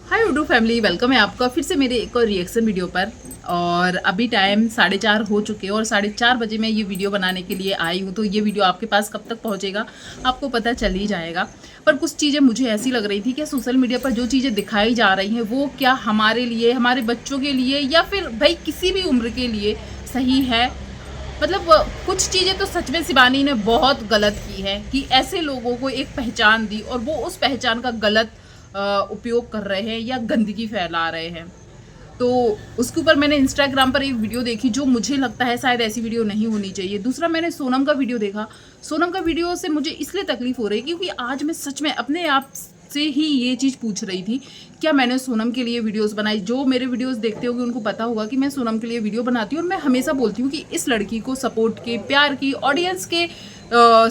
हाय उडू family, welcome है आपका फिर से मेरे एक और रिएक्शन वीडियो पर। और अभी टाइम 4:30 हो चुके हैं और 4:30 बजे मैं ये वीडियो बनाने के लिए आई हूँ। तो ये वीडियो आपके पास कब तक पहुँचेगा आपको पता चल ही जाएगा। पर कुछ चीज़ें मुझे ऐसी लग रही थी कि सोशल मीडिया पर जो चीज़ें दिखाई जा रही हैं वो क्या हमारे लिए, हमारे बच्चों के लिए या फिर भाई किसी भी उम्र के लिए सही है। मतलब कुछ चीज़ें तो सच में शिवानी ने बहुत गलत की है कि ऐसे लोगों को एक पहचान दी और वो उस पहचान का गलत उपयोग कर रहे हैं या गंदगी फैला रहे हैं। तो उसके ऊपर मैंने इंस्टाग्राम पर एक वीडियो देखी जो मुझे लगता है शायद ऐसी वीडियो नहीं होनी चाहिए। दूसरा मैंने सोनम का वीडियो देखा। सोनम का वीडियो से मुझे इसलिए तकलीफ हो रही है क्योंकि आज मैं सच में अपने आप से ही ये चीज़ पूछ रही थी, क्या मैंने सोनम के लिए वीडियोस बनाई। जो मेरे वीडियोस देखते होंगे उनको पता होगा कि मैं सोनम के लिए वीडियो बनाती हूँ और मैं हमेशा बोलती हूँ कि इस लड़की को सपोर्ट के, प्यार की, ऑडियंस के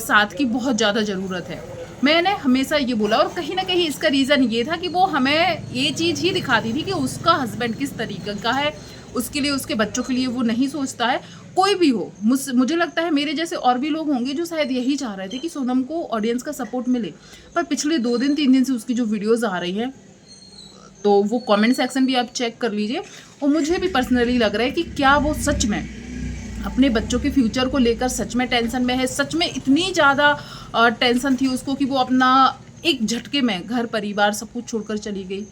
साथ की बहुत ज़्यादा ज़रूरत है। मैंने हमेशा ये बोला और कहीं ना कहीं इसका रीज़न ये था कि वो हमें ये चीज़ ही दिखाती थी कि उसका हस्बैंड किस तरीके का है, उसके लिए, उसके बच्चों के लिए वो नहीं सोचता है। कोई भी हो, मुझे लगता है मेरे जैसे और भी लोग होंगे जो शायद यही चाह रहे थे कि सोनम को ऑडियंस का सपोर्ट मिले। पर पिछले 2 दिन 3 दिन से उसकी जो वीडियोस आ रही हैं तो वो कमेंट सेक्शन भी आप चेक कर लीजिए। और मुझे भी पर्सनली लग रहा है कि क्या वो सच में अपने बच्चों के फ्यूचर को लेकर सच में टेंशन में है। सच में इतनी ज़्यादा टेंशन थी उसको कि वो अपना एक झटके में घर परिवार सब कुछ छोड़कर चली गई।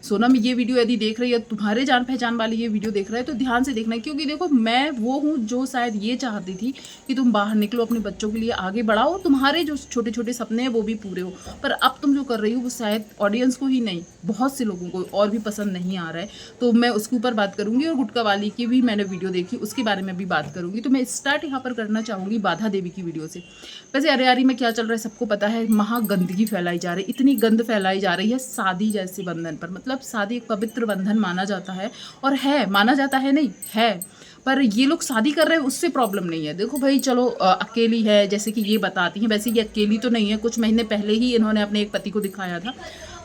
सोनम ये वीडियो यदि देख रही है, तुम्हारे जान पहचान वाली ये वीडियो देख रहा है तो ध्यान से देखना, क्योंकि देखो मैं वो हूँ जो शायद ये चाहती थी कि तुम बाहर निकलो, अपने बच्चों के लिए आगे बढ़ाओ, तुम्हारे जो छोटे छोटे सपने हैं वो भी पूरे हो। पर अब तुम जो कर रही हो वो शायद ऑडियंस को ही नहीं, बहुत से लोगों को और भी पसंद नहीं आ रहा है। तो मैं उसके ऊपर बात करूँगी और गुटका वाली की भी मैंने वीडियो देखी, उसके बारे में भी बात करूँगी। तो मैं स्टार्ट यहाँ पर करना चाहूँगी बाधा देवी की वीडियो से। वैसे अरियारी में क्या चल रहा है सबको पता है, महा गंदगी फैलाई जा रही है, इतनी गंद फैलाई जा रही है शादी जैसे बंधन पर। मतलब शादी एक पवित्र बंधन माना जाता है और है, माना जाता है नहीं है, पर ये लोग शादी कर रहे हैं उससे प्रॉब्लम नहीं है। देखो भाई चलो अकेली है जैसे कि ये बताती हैं, वैसे ये अकेली तो नहीं है, कुछ महीने पहले ही इन्होंने अपने एक पति को दिखाया था।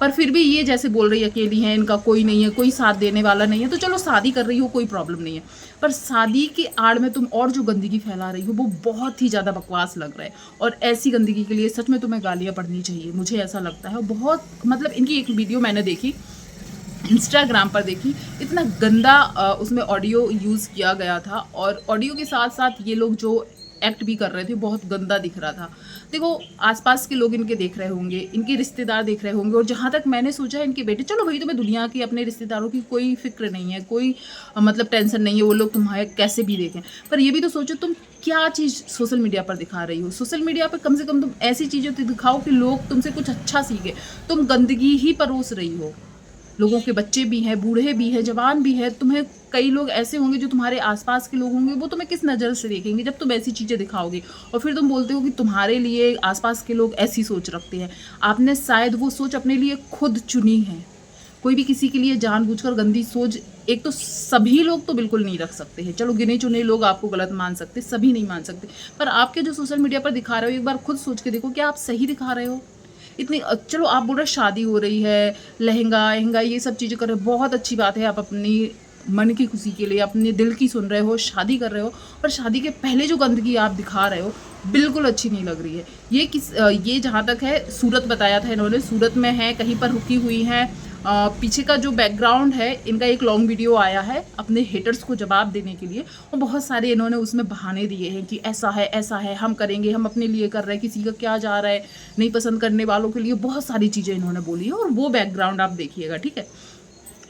पर फिर भी ये जैसे बोल रही है अकेली है, इनका कोई नहीं है, कोई साथ देने वाला नहीं है। तो चलो शादी कर रही हो कोई प्रॉब्लम नहीं है, पर शादी के आड़ में तुम और जो गंदगी फैला रही हो वो बहुत ही ज़्यादा बकवास लग रहा है। और ऐसी गंदगी के लिए सच में तुम्हें गालियाँ पड़नी चाहिए, मुझे ऐसा लगता है। बहुत मतलब इनकी एक वीडियो मैंने देखी, इंस्टाग्राम पर देखी, इतना गंदा उसमें ऑडियो यूज़ किया गया था और ऑडियो के साथ साथ ये लोग जो एक्ट भी कर रहे थे बहुत गंदा दिख रहा था। देखो आसपास के लोग इनके देख रहे होंगे, इनके रिश्तेदार देख रहे होंगे, और जहाँ तक मैंने सोचा है इनके बेटे, चलो भाई तुम्हें दुनिया की अपने रिश्तेदारों की कोई फिक्र नहीं है, कोई मतलब टेंशन नहीं है, वो लोग तुम्हारे कैसे भी देखें। पर ये भी तो सोचो तुम क्या चीज़ सोशल मीडिया पर दिखा रही हो। सोशल मीडिया पर कम से कम तुम ऐसी चीज़ें तो दिखाओ कि लोग तुमसे कुछ अच्छा सीखे। तुम गंदगी ही परोस रही हो। लोगों के बच्चे भी हैं, बूढ़े भी हैं, जवान भी हैं। तुम्हें कई लोग ऐसे होंगे जो तुम्हारे आसपास के लोग होंगे, वो तुम्हें किस नज़र से देखेंगे जब तुम ऐसी चीज़ें दिखाओगे। और फिर तुम बोलते हो कि तुम्हारे लिए आसपास के लोग ऐसी सोच रखते हैं। आपने शायद वो सोच अपने लिए खुद चुनी है। कोई भी किसी के लिए जानबूझकर गंदी सोच, एक तो सभी लोग तो बिल्कुल नहीं रख सकते हैं, चलो गिने चुने लोग आपको गलत मान सकते, सभी नहीं मान सकते। पर आपके जो सोशल मीडिया पर दिखा रहे हो, एक बार खुद सोच के देखो क्या आप सही दिखा रहे हो। इतनी चलो आप बोल रहे शादी हो रही है, लहंगा लहंगा ये सब चीज़ें कर रहे हो, बहुत अच्छी बात है। आप अपनी मन की खुशी के लिए अपने दिल की सुन रहे हो, शादी कर रहे हो। पर शादी के पहले जो गंदगी आप दिखा रहे हो बिल्कुल अच्छी नहीं लग रही है। ये जहाँ तक है, सूरत बताया था इन्होंने, सूरत में है, कहीं पर रुकी हुई हैं। पीछे का जो बैकग्राउंड है इनका, एक लॉन्ग वीडियो आया है अपने हेटर्स को जवाब देने के लिए, और बहुत सारे इन्होंने उसमें बहाने दिए हैं कि ऐसा है, हम करेंगे, हम अपने लिए कर रहे हैं, किसी का क्या जा रहा है, नहीं पसंद करने वालों के लिए बहुत सारी चीज़ें इन्होंने बोली है। और वो बैकग्राउंड आप देखिएगा, ठीक है।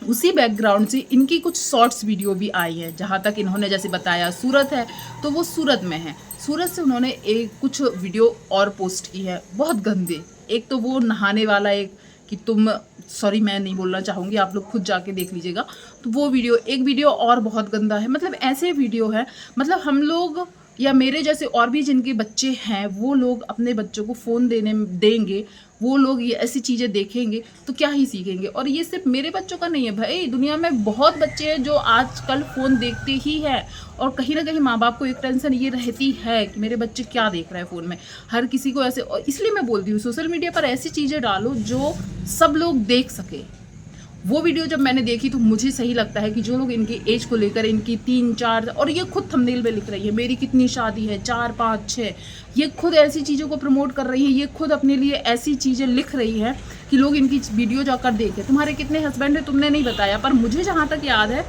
उसी बैकग्राउंड से इनकी कुछ शॉर्ट्स वीडियो भी आई है, जहाँ तक इन्होंने जैसे बताया सूरत है तो वो सूरत में है, सूरत से उन्होंने एक कुछ वीडियो और पोस्ट की है बहुत गंदे। एक तो वो नहाने वाला, एक कि तुम, सॉरी मैं नहीं बोलना चाहूँगी, आप लोग खुद जाके देख लीजिएगा। तो वो वीडियो, एक वीडियो और बहुत गंदा है। मतलब ऐसे वीडियो है, मतलब हम लोग या मेरे जैसे और भी जिनके बच्चे हैं वो लोग अपने बच्चों को फ़ोन देंगे, वो लोग ये ऐसी चीज़ें देखेंगे तो क्या ही सीखेंगे। और ये सिर्फ मेरे बच्चों का नहीं है भाई, दुनिया में बहुत बच्चे हैं जो आजकल फ़ोन देखते ही हैं। और कहीं ना कहीं माँ बाप को एक टेंशन ये रहती है कि मेरे बच्चे क्या देख रहे हैं फ़ोन में। हर किसी को ऐसे, और इसलिए मैं बोलती हूँ सोशल मीडिया पर ऐसी चीज़ें डालो जो सब लोग देख सके। वो वीडियो जब मैंने देखी तो मुझे सही लगता है कि जो लोग इनके एज को लेकर इनकी 3-4 और ये खुद थंबनेल में लिख रही है मेरी कितनी शादी है 4-5-6, ये खुद ऐसी चीज़ों को प्रमोट कर रही है, ये खुद अपने लिए ऐसी चीज़ें लिख रही है कि लोग इनकी वीडियो जाकर देखें। तुम्हारे कितने हस्बैंड है तुमने नहीं बताया, पर मुझे जहाँ तक याद है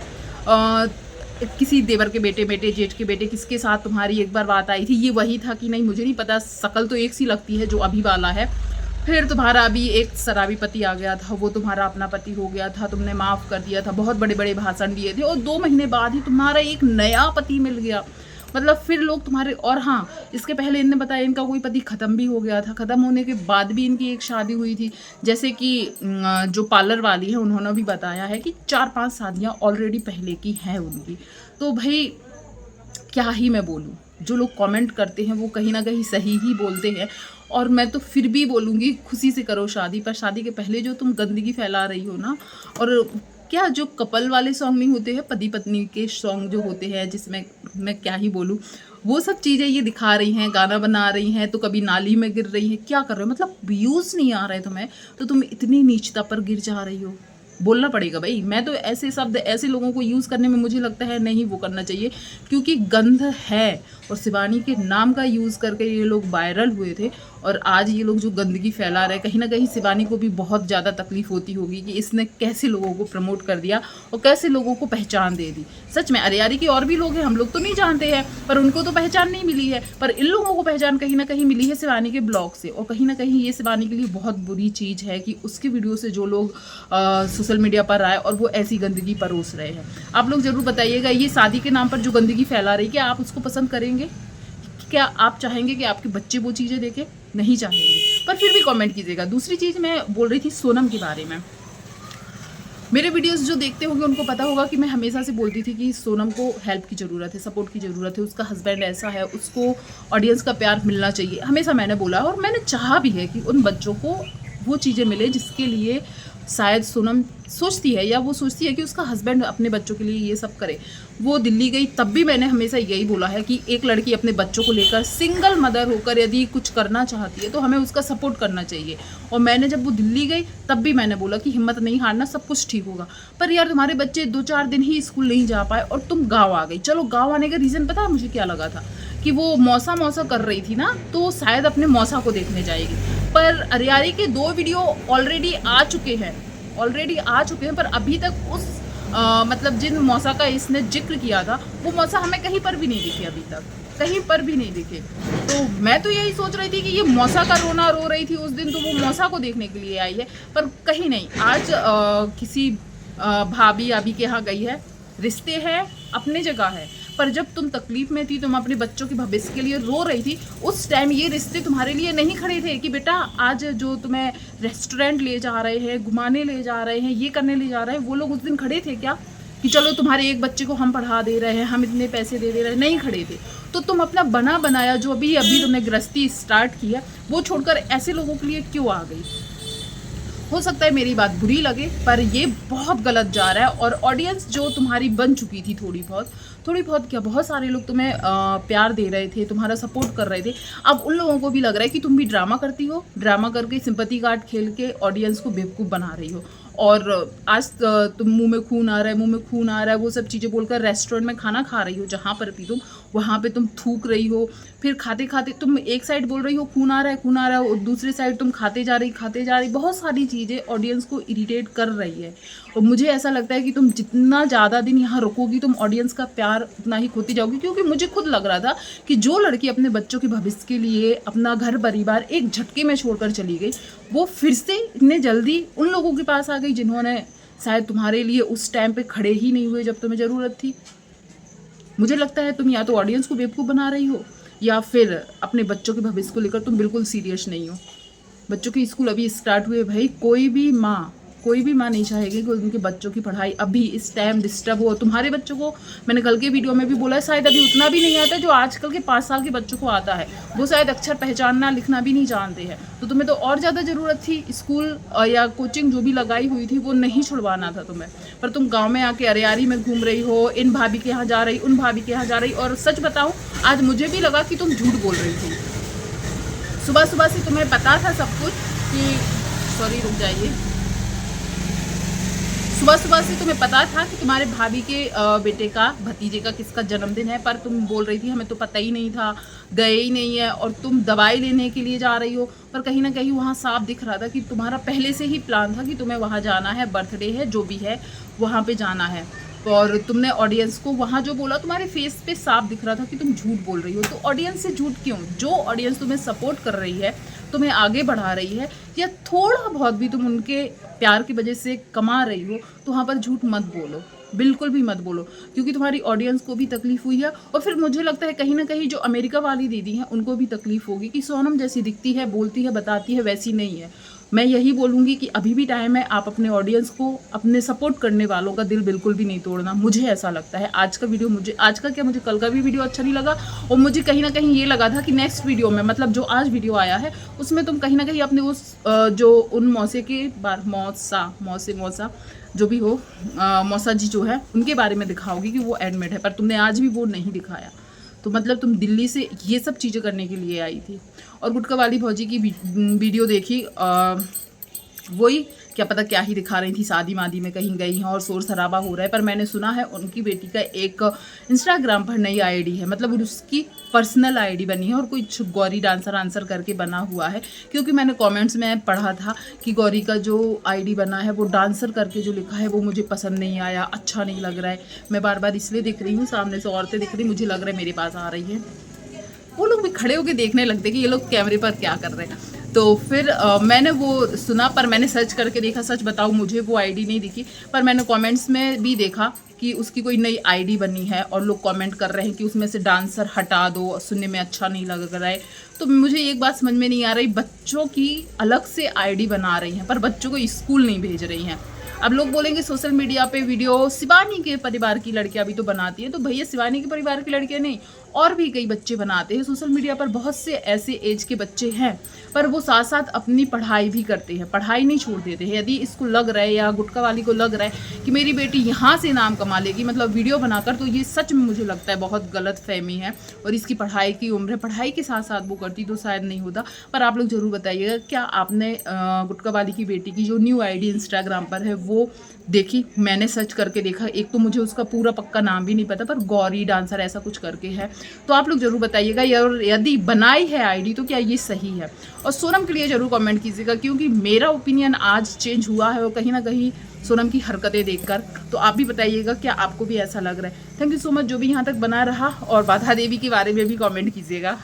किसी देवर के बेटे जेठ के बेटे किसके साथ तुम्हारी एक बार बात आई थी, ये वही था कि नहीं मुझे नहीं पता, शक्ल तो एक सी लगती है जो अभी वाला है। फिर तुम्हारा अभी एक शराबी पति आ गया था, वो तुम्हारा अपना पति हो गया था, तुमने माफ़ कर दिया था, बहुत बड़े बड़े भाषण दिए थे, और 2 महीने बाद ही तुम्हारा एक नया पति मिल गया। मतलब फिर लोग तुम्हारे, और हाँ इसके पहले इनने बताया इनका कोई पति ख़त्म भी हो गया था, ख़त्म होने के बाद भी इनकी एक शादी हुई थी। जैसे कि जो पार्लर वाली है उन्होंने भी बताया है कि 4-5 शादियाँ ऑलरेडी पहले की हैं उनकी। तो भाई क्या ही मैं बोलूँ, जो लोग कमेंट करते हैं वो कहीं ना कहीं सही ही बोलते हैं। और मैं तो फिर भी बोलूँगी खुशी से करो शादी, पर शादी के पहले जो तुम गंदगी फैला रही हो ना, और क्या जो कपल वाले सॉन्ग नहीं होते हैं, पति पत्नी के सॉन्ग जो होते हैं जिसमें मैं क्या ही बोलूँ, वो सब चीज़ें ये दिखा रही हैं, गाना बना रही हैं, तो कभी नाली में गिर रही हैं, क्या कर रहे हो, मतलब व्यूज़ नहीं आ रहे तुम्हें तो तुम इतनी नीचता पर गिर जा रही हो। बोलना पड़ेगा भाई, मैं तो ऐसे शब्द ऐसे लोगों को यूज़ करने में मुझे लगता है नहीं वो करना चाहिए, क्योंकि गंध है। और शिवानी के नाम का यूज़ करके ये लोग वायरल हुए थे, और आज ये लोग जो गंदगी फैला रहे हैं, कहीं ना कहीं शिवानी को भी बहुत ज़्यादा तकलीफ होती होगी कि इसने कैसे लोगों को प्रमोट कर दिया और कैसे लोगों को पहचान दे दी। सच में अरियारी के और भी लोग हैं, हम लोग तो नहीं जानते हैं, पर उनको तो पहचान नहीं मिली है, पर इन लोगों को पहचान कहीं ना कहीं मिली है शिवानी के ब्लॉग से। और कहीं ना कहीं ये शिवानी के लिए बहुत बुरी चीज़ है कि उसकी वीडियो से जो लोग सोशल मीडिया पर आए और वो ऐसी गंदगी परोस रहे हैं। आप लोग ज़रूर बताइएगा, ये शादी के नाम पर जो गंदगी फैला रही है, क्या आप उसको पसंद करेंगे? क्या आप चाहेंगे कि आपके बच्चे वो चीज़ें देखें? नहीं चाहेंगे, पर फिर भी कमेंट कीजिएगा। दूसरी चीज़ मैं बोल रही थी सोनम के बारे में। मेरे वीडियोस जो देखते होंगे उनको पता होगा कि मैं हमेशा से बोलती थी कि सोनम को हेल्प की ज़रूरत है, सपोर्ट की ज़रूरत है, उसका हस्बैंड ऐसा है, उसको ऑडियंस का प्यार मिलना चाहिए। हमेशा मैंने बोला और मैंने चाहा भी है कि उन बच्चों को वो चीज़ें मिले जिसके लिए शायद सोनम सोचती है, या वो सोचती है कि उसका हस्बैंड अपने बच्चों के लिए ये सब करे। वो दिल्ली गई तब भी मैंने हमेशा यही बोला है कि एक लड़की अपने बच्चों को लेकर सिंगल मदर होकर यदि कुछ करना चाहती है तो हमें उसका सपोर्ट करना चाहिए। और मैंने जब वो दिल्ली गई तब भी मैंने बोला कि हिम्मत नहीं हारना, सब कुछ ठीक होगा। पर यार तुम्हारे बच्चे 2-4 दिन ही स्कूल नहीं जा पाए और तुम गाँव आ गई। चलो गाँव आने का रीज़न पता है मुझे क्या लगा था, कि वो मौसा कर रही थी ना, तो शायद अपने मौसा को देखने जाएगी। पर अरियारी के 2 वीडियो ऑलरेडी आ चुके हैं, पर अभी तक उस मतलब जिन मौसा का इसने जिक्र किया था वो मौसा हमें कहीं पर भी नहीं दिखे, अभी तक कहीं पर भी नहीं दिखे। तो मैं तो यही सोच रही थी कि ये मौसा का रोना रो रही थी उस दिन, तो वो मौसा को देखने के लिए आई है, पर कहीं नहीं। आज किसी भाभी अभी के यहाँ गई है। रिश्ते हैं अपनी जगह है, पर जब तुम तकलीफ में थी, तुम अपने बच्चों के भविष्य के लिए रो रही थी, उस टाइम ये रिश्ते तुम्हारे लिए नहीं खड़े थे कि बेटा आज जो तुम्हें रेस्टोरेंट ले जा रहे हैं, घुमाने ले जा रहे हैं, ये करने ले जा रहे हैं, वो लोग उस दिन खड़े थे क्या कि चलो तुम्हारे एक बच्चे को हम पढ़ा दे रहे हैं, हम इतने पैसे दे रहे हैं? नहीं खड़े थे। तो तुम अपना बना बनाया जो अभी तुमने गृहस्थी स्टार्ट किया वो छोड़कर ऐसे लोगों के लिए क्यों आ गई? हो सकता है मेरी बात बुरी लगे, पर ये बहुत गलत जा रहा है। और ऑडियंस जो तुम्हारी बन चुकी थी थोड़ी बहुत क्या, बहुत सारे लोग तुम्हें प्यार दे रहे थे, तुम्हारा सपोर्ट कर रहे थे, अब उन लोगों को भी लग रहा है कि तुम भी ड्रामा करती हो, ड्रामा करके सिंपैथी कार्ड खेल के ऑडियंस को बेवकूफ़ बना रही हो। और आज तुम मुंह में खून आ रहा है वो सब चीज़ें बोलकर रेस्टोरेंट में खाना खा रही हो, जहाँ पर भी तुम वहाँ पे तुम थूक रही हो। फिर खाते खाते तुम एक साइड बोल रही हो खून आ रहा है, और दूसरी साइड तुम खाते जा रही। बहुत सारी चीज़ें ऑडियंस को इरिटेट कर रही है। और मुझे ऐसा लगता है कि तुम जितना ज़्यादा दिन यहाँ रुकोगी, तुम ऑडियंस का प्यार उतना ही खोती जाओगी। क्योंकि मुझे खुद लग रहा था कि जो लड़की अपने बच्चों के भविष्य के लिए अपना घर परिवार एक झटके में छोड़कर चली गई, वो फिर से इतने जल्दी उन लोगों के पास आ गई जिन्होंने शायद तुम्हारे लिए उस टाइम पे खड़े ही नहीं हुए जब तुम्हें ज़रूरत थी। मुझे लगता है तुम या तो ऑडियंस को बेवकूफ़ बना रही हो, या फिर अपने बच्चों के भविष्य को लेकर तुम बिल्कुल सीरियस नहीं हो। बच्चों के स्कूल अभी स्टार्ट हुए भाई, कोई भी माँ नहीं चाहेगी कि उनके बच्चों की पढ़ाई अभी इस टाइम डिस्टर्ब हो। तुम्हारे बच्चों को मैंने कल के वीडियो में भी बोला है, शायद अभी उतना भी नहीं आता जो आजकल के 5 साल के बच्चों को आता है। वो शायद अक्षर पहचानना लिखना भी नहीं जानते हैं। तो तुम्हें तो और ज़्यादा ज़रूरत थी स्कूल या कोचिंग जो भी लगाई हुई थी वो नहीं छुड़वाना था तुम्हें। पर तुम गाँव में आके अरियारी में घूम रही हो, इन भाभी के यहाँ जा रही, उन भाभी के यहाँ जा रही। और सच बताऊँ, आज मुझे भी लगा कि तुम झूठ बोल रही थी। सुबह से तुम्हें पता था सब कुछ कि, सॉरी रुक जाइए, सुबह सुबह से तुम्हें पता था कि तुम्हारे भाभी के बेटे का, भतीजे का, किसका जन्मदिन है, पर तुम बोल रही थी हमें तो पता ही नहीं था, गए ही नहीं है, और तुम दवाई लेने के लिए जा रही हो। पर कहीं ना कहीं वहाँ साफ दिख रहा था कि तुम्हारा पहले से ही प्लान था कि तुम्हें वहाँ जाना है, बर्थडे है, जो भी है वहाँ पे जाना है। और तुमने ऑडियंस को वहाँ जो बोला, तुम्हारे फेस पे साफ दिख रहा था कि तुम झूठ बोल रही हो। तो ऑडियंस से झूठ क्यों? जो ऑडियंस तुम्हें सपोर्ट कर रही है, तुम्हें आगे बढ़ा रही है, या थोड़ा बहुत भी तुम उनके प्यार की वजह से कमा रही हो, तो वहाँ पर झूठ मत बोलो, बिल्कुल भी मत बोलो, क्योंकि तुम्हारी ऑडियंस को भी तकलीफ हुई है। और फिर मुझे लगता है कहीं ना कहीं जो अमेरिका वाली दीदी हैं उनको भी तकलीफ होगी कि सोनम जैसी दिखती है, बोलती है, बताती है, वैसी नहीं है। मैं यही बोलूँगी कि अभी भी टाइम है, आप अपने ऑडियंस को, अपने सपोर्ट करने वालों का दिल बिल्कुल भी नहीं तोड़ना, मुझे ऐसा लगता है। आज का वीडियो मुझे, आज का क्या, मुझे कल का भी वीडियो अच्छा नहीं लगा, और मुझे कहीं ना कहीं ये लगा था कि नेक्स्ट वीडियो में, मतलब जो आज वीडियो आया है उसमें तुम कहीं ना कहीं अपने उस जो उन मौसे के बार, मौसा जो भी हो, मौसा जी जो है उनके बारे में दिखाओगी कि वो एडमिट है, पर तुमने आज भी वो नहीं दिखाया। तो मतलब तुम दिल्ली से ये सब चीज़ें करने के लिए आई थी। और गुटखा वाली भौजी की वीडियो देखी, वही क्या पता क्या ही दिखा रही थी, शादी मादी में कहीं गई हैं और शोर शराबा हो रहा है। पर मैंने सुना है उनकी बेटी का एक इंस्टाग्राम पर नई आईडी है, मतलब उसकी पर्सनल आईडी बनी है, और कुछ गौरी डांसर आंसर करके बना हुआ है। क्योंकि मैंने कमेंट्स में पढ़ा था कि गौरी का जो आईडी बना है वो डांसर करके जो लिखा है वो मुझे पसंद नहीं आया, अच्छा नहीं लग रहा है। मैं बार बार इसलिए देख रही हूँ, सामने से औरतें दिख रही, मुझे लग रहा है मेरे पास आ रही है। वो लोग भी खड़े होकर देखने लगते कि ये लोग कैमरे पर क्या कर रहे हैं। तो फिर मैंने वो सुना, पर मैंने सर्च करके देखा, सच बताऊँ मुझे वो आईडी नहीं दिखी। पर मैंने कमेंट्स में भी देखा कि उसकी कोई नई आईडी बनी है, और लोग कमेंट कर रहे हैं कि उसमें से डांसर हटा दो, सुनने में अच्छा नहीं लग रहा है। तो मुझे एक बात समझ में नहीं आ रही, बच्चों की अलग से आईडी बना रही हैं, पर बच्चों को स्कूल नहीं भेज रही हैं। अब लोग बोलेंगे सोशल मीडिया पे वीडियो शिवानी के परिवार की लड़कियां भी तो बनाती हैं, तो भैया शिवानी के परिवार की लड़कियां नहीं, और भी कई बच्चे बनाते हैं सोशल मीडिया पर। बहुत से ऐसे एज के बच्चे हैं, पर वो साथ साथ अपनी पढ़ाई भी करते हैं, पढ़ाई नहीं छोड़ देते हैं। यदि इसको लग रहा है, या गुटखा वाली को लग रहा है कि मेरी बेटी यहाँ से नाम कमा लेगी, मतलब वीडियो बनाकर, तो ये सच में मुझे लगता है बहुत गलत फहमी है। और इसकी पढ़ाई की उम्र है, पढ़ाई के साथ साथ वो करती तो शायद नहीं होता। पर आप लोग ज़रूर बताइएगा, क्या आपने गुटखा वाली की बेटी की जो न्यू आईडी इंस्टाग्राम पर है वो देखी? मैंने सर्च करके देखा, एक तो मुझे उसका पूरा पक्का नाम भी नहीं पता, पर गौरी डांसर ऐसा कुछ करके है। तो आप लोग जरूर बताइएगा, यदि बनाई है आईडी तो क्या ये सही है? और सोनम के लिए जरूर कमेंट कीजिएगा, क्योंकि मेरा ओपिनियन आज चेंज हुआ है, और कहीं ना कहीं सोनम की हरकतें देखकर। तो आप भी बताइएगा क्या आपको भी ऐसा लग रहा है। थैंक यू सो मच जो भी यहाँ तक बना रहा, और बाधा देवी के बारे में भी कमेंट कीजिएगा।